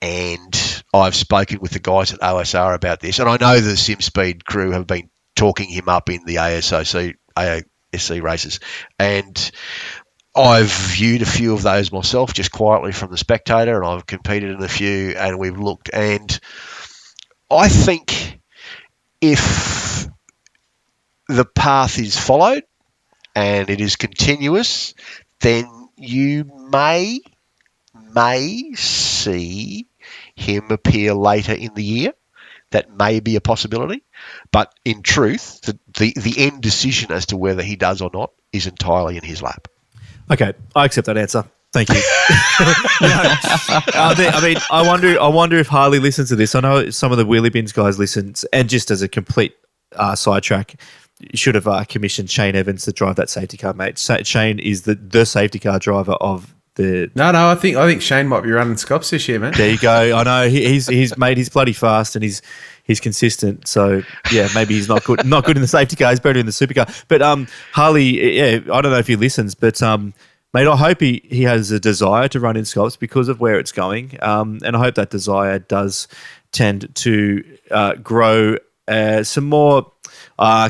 And I've spoken with the guys at OSR about this. And I know the SimSpeed crew have been talking him up in the ASC races. And I've viewed a few of those myself just quietly from the spectator, and I've competed in a few, and we've looked. And I think if the path is followed and it is continuous, then you may see him appear later in the year. That may be a possibility. But in truth, the end decision as to whether he does or not is entirely in his lap. Okay, I accept that answer. Thank you. I wonder if Harley listens to this. I know some of the Wheelie Bins guys listen, and just as a complete sidetrack, you should have commissioned Shane Evans to drive that safety car, mate. Shane is the safety car driver of the... No, I think Shane might be running Scotts this year, man. There you go. I know he's made. He's bloody fast and he's consistent. So yeah, maybe he's not good in the safety car. He's better in the supercar. But Harley, yeah, I don't know if he listens, but mate, I hope he has a desire to run in Scotts because of where it's going, and I hope that desire does tend to grow some more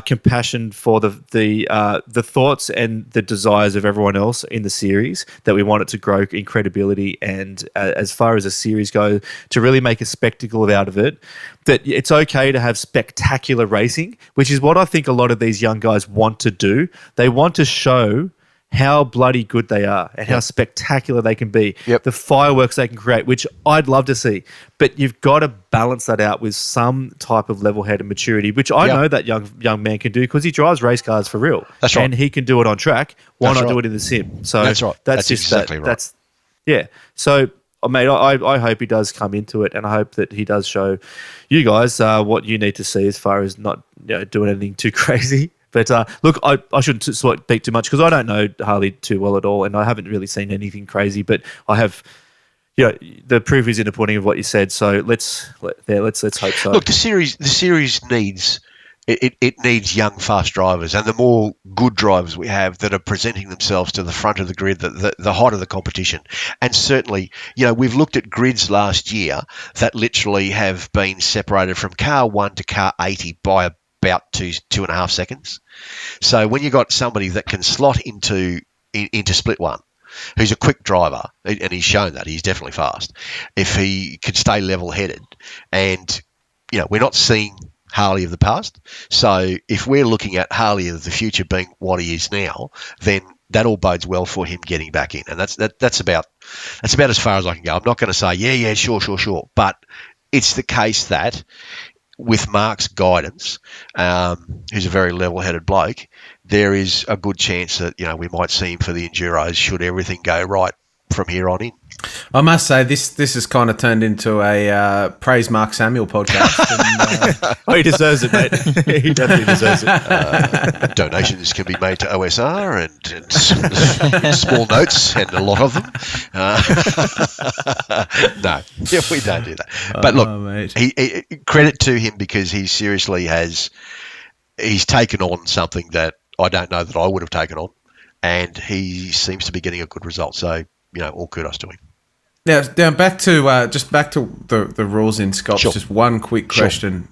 compassion for the thoughts and the desires of everyone else in the series, that we want it to grow in credibility, and as far as a series goes, to really make a spectacle out of it, that it's okay to have spectacular racing, which is what I think a lot of these young guys want to do. They want to show how bloody good they are and how spectacular they can be. Yep. The fireworks they can create, which I'd love to see. But you've got to balance that out with some type of level-headed maturity, which I know that young man can do because he drives race cars for real. That's right. And he can do it on track. Why That's not right. do it in the sim? So That's right. That's just exactly right. Yeah. So, mate, I hope he does come into it, and I hope that he does show you guys what you need to see as far as not doing anything too crazy. But look, I shouldn't speak too much because I don't know Harley too well at all, and I haven't really seen anything crazy. But I have, the proof is in the pudding of what you said. So let's hope so. Look, the series needs it needs young, fast drivers, and the more good drivers we have that are presenting themselves to the front of the grid, the hotter the competition. And certainly, we've looked at grids last year that literally have been separated from car 1 to car 80 by about 2.5 seconds. So when you got somebody that can slot into split one, who's a quick driver, and he's shown that he's definitely fast, if he could stay level-headed, and we're not seeing Harley of the past. So if we're looking at Harley of the future being what he is now, then that all bodes well for him getting back in, and that's about as far as I can go. I'm not going to say yeah, sure, but it's the case that, with Mark's guidance, who's a very level-headed bloke, there is a good chance that we might see him for the Enduros should everything go right from here on in. I must say this has kind of turned into a praise Mark Samuel podcast. And, Oh, he deserves it, mate. He definitely deserves it. Donations can be made to OSR and small notes, and a lot of them. No, we don't do that. But look, mate. he credit to him, because he seriously he's taken on something that I don't know that I would have taken on, and he seems to be getting a good result. So, all kudos to him. Now back to the rules in Scotts. Sure. Just one quick question.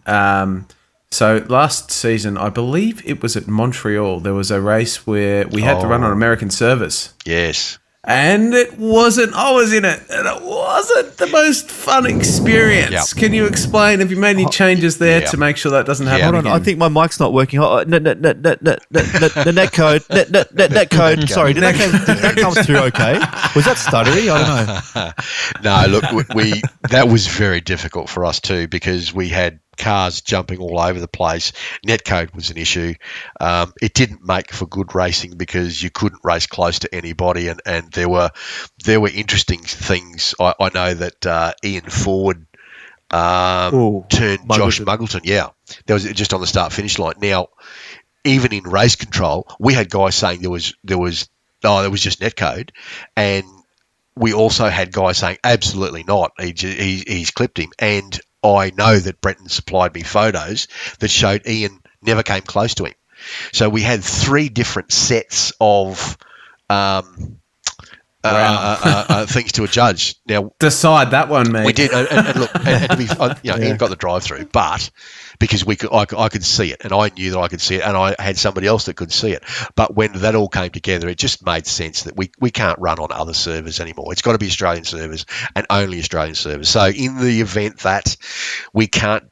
So last season, I believe it was at Montreal, there was a race where we had to run on American servers. Yes. And I was in it, and it wasn't the most fun experience. Yep. Can you explain, have you made any changes there Yeah. to make sure that doesn't happen Hold on, again? I think my mic's not working. The net code. Net code. Sorry, did that come through okay? Was that stuttery? I don't know. No, look, we that was very difficult for us too, because we had cars jumping all over the place. Netcode was an issue. It didn't make for good racing, because you couldn't race close to anybody, and there were interesting things. I know that Ian Ford turned Josh Muggleton. Yeah, that was just on the start finish line. Now, even in race control, we had guys saying there was just netcode, and we also had guys saying absolutely not. He's clipped him, and I know that Brenton supplied me photos that showed Ian never came close to him. So we had 3 different sets of things to adjudge. Now, decide that one, mate. we did, and look, and to be, Ian got the drive-through, but because I could see it, and I knew that I could see it, and I had somebody else that could see it. But when that all came together, it just made sense that we can't run on other servers anymore. It's got to be Australian servers, and only Australian servers. So in the event that we can't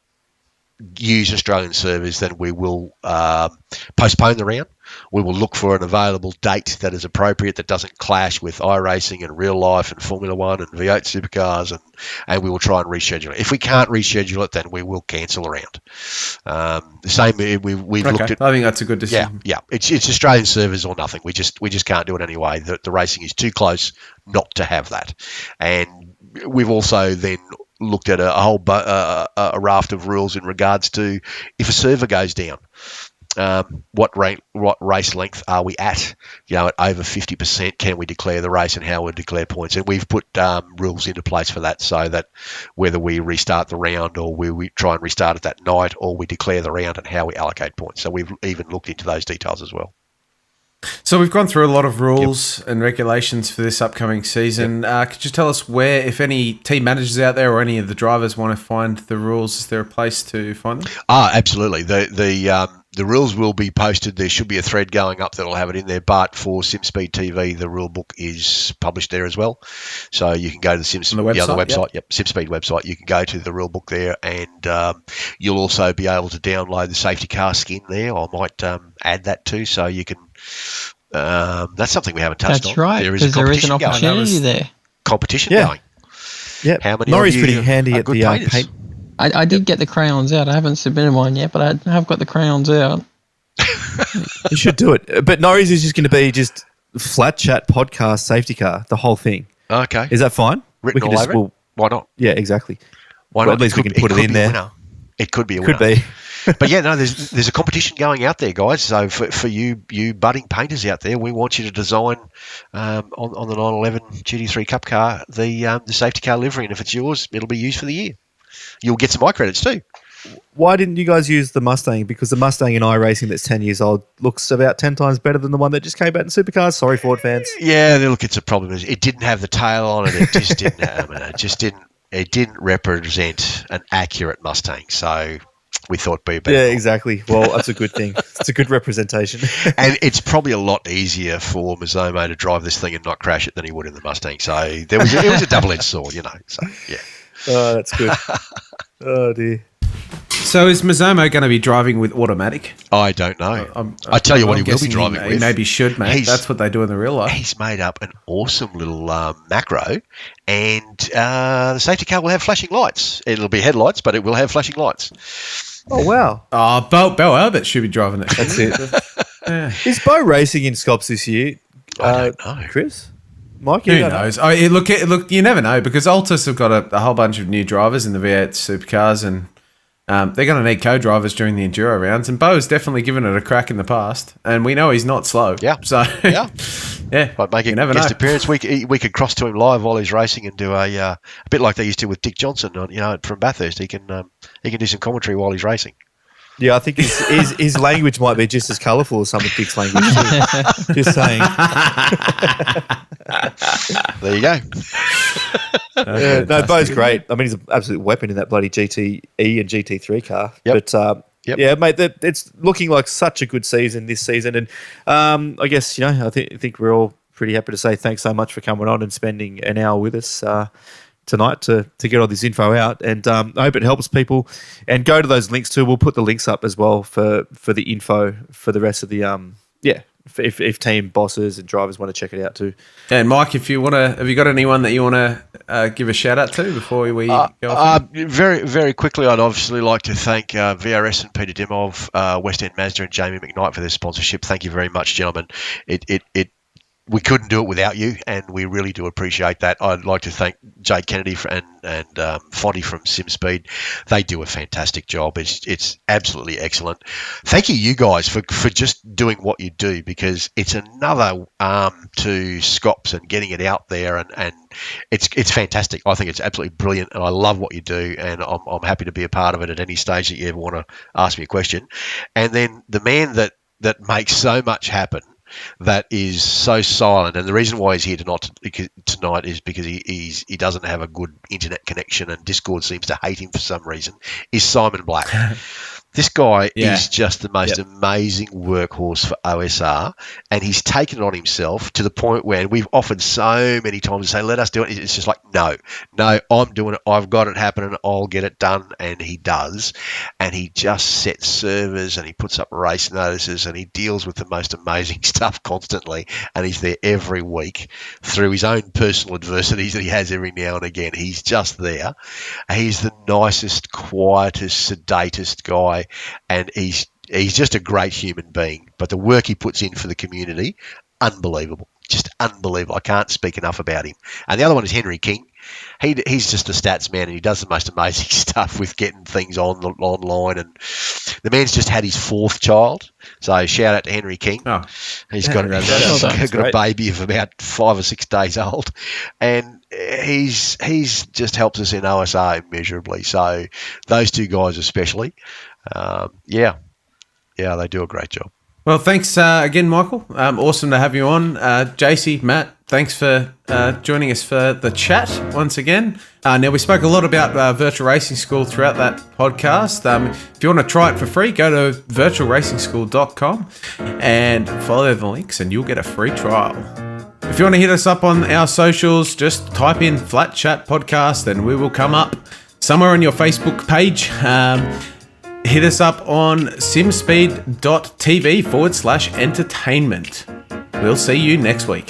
use Australian servers, then we will postpone the round. We will look for an available date that is appropriate, that doesn't clash with iRacing and real life and Formula One and V8 supercars, and we will try and reschedule it. If we can't reschedule it, then we will cancel the round. The same, we've looked at. I think that's a good decision. Yeah. It's Australian servers or nothing. We just can't do it anyway. The racing is too close not to have that, and we've also then looked at a whole a raft of rules in regards to if a server goes down. What race length are we at? At over 50%, can we declare the race, and how we declare points? And we've put rules into place for that, so that whether we restart the round, or we try and restart it that night, or we declare the round, and how we allocate points. So we've even looked into those details as well. So we've gone through a lot of rules and regulations for this upcoming season. Could you tell us where, if any team managers out there or any of the drivers want to find the rules, is there a place to find them? Absolutely. The rules will be posted. There should be a thread going up that'll have it in there. But for SimSpeed TV, the rule book is published there as well. So you can go to the website. Yep, SimSpeed website. You can go to the rule book there, and you'll also be able to download the safety car skin there. I might add that too, so you can. That's something we haven't touched on. That's right. There is a there is an competition opportunity there. Competition Yeah. going. Yeah, How many Norrie's of you pretty handy are at good the painters? paint. I did get the crayons out. I haven't submitted mine yet, but I have got the crayons out. You should do it. But Norrie's is just going to be just flat chat podcast safety car, the whole thing. Okay. Is that fine? Written all over it? Why not? Yeah, exactly. Why Well, not? at least we can put it in there. Winner. It could be a winner. Could be. But yeah, no, there's a competition going out there, guys. So for you budding painters out there, we want you to design on the 911 GT3 Cup car the safety car livery, and if it's yours, it'll be used for the year. You'll get some iCredits too. Why didn't you guys use the Mustang? Because the Mustang in iRacing that's 10 years old looks about 10 times better than the one that just came out in supercars. Sorry, Ford fans. Yeah, look, it's a problem. It didn't have the tail on it. It just didn't have it didn't represent an accurate Mustang. So we thought be better. Yeah, exactly. Well, that's a good thing. It's a good representation. And it's probably a lot easier for Mazomo to drive this thing and not crash it than he would in the Mustang. So it was a double-edged sword, So yeah. Oh, that's good. Oh, dear. So is Mazomo going to be driving with automatic? I don't know. I tell you what, he will be driving with. He maybe should, mate. That's what they do in the real life. He's made up an awesome little macro, and the safety car will have flashing lights. It'll be headlights, but it will have flashing lights. Oh, wow. Bell Albert should be driving it. That's it. Yeah. Is Bo racing in Scotts this year? I don't know. Chris? Mike? Who knows? Look, you never know because Altus have got a whole bunch of new drivers in the V8 supercars, and they're going to need co-drivers during the enduro rounds. And Bo has definitely given it a crack in the past, and we know he's not slow. Yeah. So yeah, But making a guest appearance, we could cross to him live while he's racing and do a bit like they used to with Dick Johnson, from Bathurst. He can do some commentary while he's racing. Yeah, I think his language might be just as colourful as some of Dick's language too. Just saying. There you go. No, Bo's great. I mean, he's an absolute weapon in that bloody GTE and GT3 car. Yep. But yeah, mate, it's looking like such a good season this season, and I guess I think we're all pretty happy to say thanks so much for coming on and spending an hour with us tonight to get all this info out, and I hope it helps people. And go to those links too. We'll put the links up as well for the info for the rest of the if team bosses and drivers want to check it out too. And Mike, if you want to, have you got anyone that you want to give a shout out to before we go off? Very, very quickly, I'd obviously like to thank VRS and Peter Dimov, West End Mazda and Jamie McKnight for their sponsorship. Thank you very much, gentlemen. We couldn't do it without you, and we really do appreciate that. I'd like to thank Jake Kennedy and Fonty from SimSpeed. They do a fantastic job. It's absolutely excellent. Thank you guys, for just doing what you do, because it's another arm to Scops and getting it out there, and it's fantastic. I think it's absolutely brilliant, and I love what you do, and I'm happy to be a part of it at any stage that you ever want to ask me a question. And then the man that makes so much happen, that is so silent, and the reason why he's here tonight is because he doesn't have a good internet connection, and Discord seems to hate him for some reason, is Simon Black. This guy is just the most amazing workhorse for OSR, and he's taken it on himself to the point where we've offered so many times to say, let us do it. It's just like, no, I'm doing it. I've got it happening. I'll get it done. And he does. And he just sets servers, and he puts up race notices, and he deals with the most amazing stuff constantly. And he's there every week through his own personal adversities that he has every now and again. He's just there. He's the nicest, quietest, sedatest guy. And he's just a great human being. But the work he puts in for the community, unbelievable. Just unbelievable. I can't speak enough about him. And the other one is Henry King. He's just a stats man, and he does the most amazing stuff with getting things online. And the man's just had his 4th child. So shout out to Henry King. Oh, he's got a baby of about 5 or 6 days old. And he's just helps us in OSR immeasurably. So those two guys especially. They do a great job. Well, thanks again, Michael. Awesome to have you on. JC, Matt, thanks for joining us for the chat once again. Now, we spoke a lot about Virtual Racing School throughout that podcast. If you want to try it for free, go to virtualracingschool.com and follow the links, and you'll get a free trial. If you want to hit us up on our socials, just type in Flat Chat Podcast, and we will come up somewhere on your Facebook page. Hit us up on simspeed.tv/entertainment. We'll see you next week.